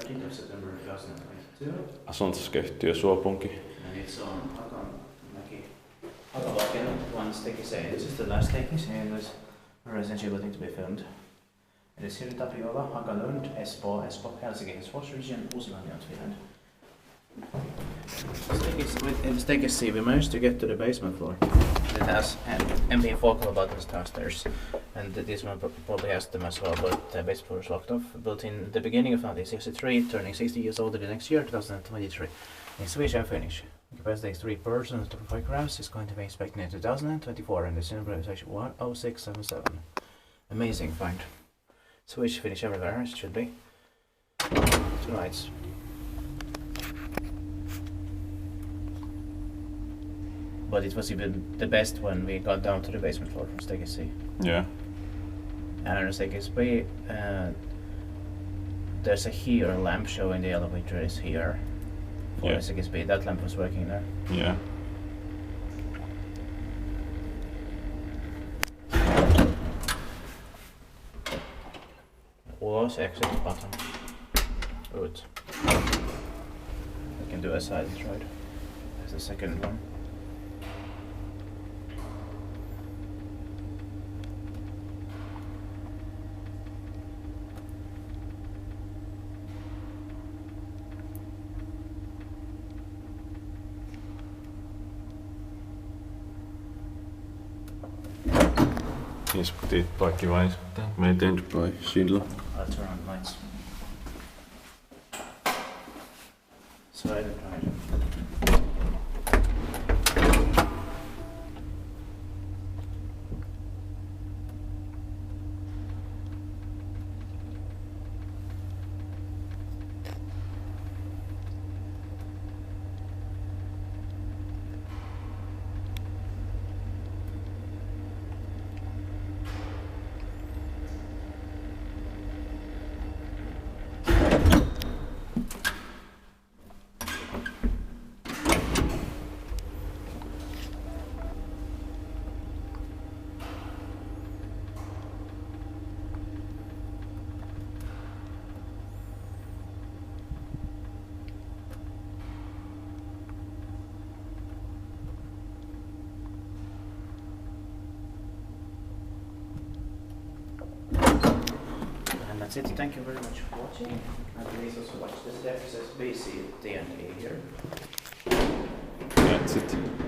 13th of September 2022. Asuntoskeittiö Suopunki. And it's on Hakamäki. One sticky saying. This is the last sticky saying this residential building to be filmed. It is here in Tapiola, Hakalund, Espoo, Helsinki, Helsingfors region, Uusimaa, Finland. In the staircase, we managed to get to the basement floor. It has an MP focal about the stairs, and this one probably has them as well, but the basement floor is locked off. Built in the beginning of 1963, turning 60 years old in the next year, 2023. In Swedish and Finnish. Capacity is 3 persons, 5 grams is going to be inspected in 2024, and the symbol is 10677. Amazing find. Swedish, Finnish everywhere, it should be. 2 nights. But it was even the best when we got down to the basement floor from staircase C. Yeah. And on the staircase B, there's a here lamp showing the elevator is here. For the staircase B, that lamp was working there. Yeah. Was exit button. Good. I can do a side stride. That's the second one. Yes, dit pakje wijs. Maintained by Schindler. I'll turn on lights. Side and right. That's it. Thank you very much for watching. And please also watch the steps as BC at the end here. That's it.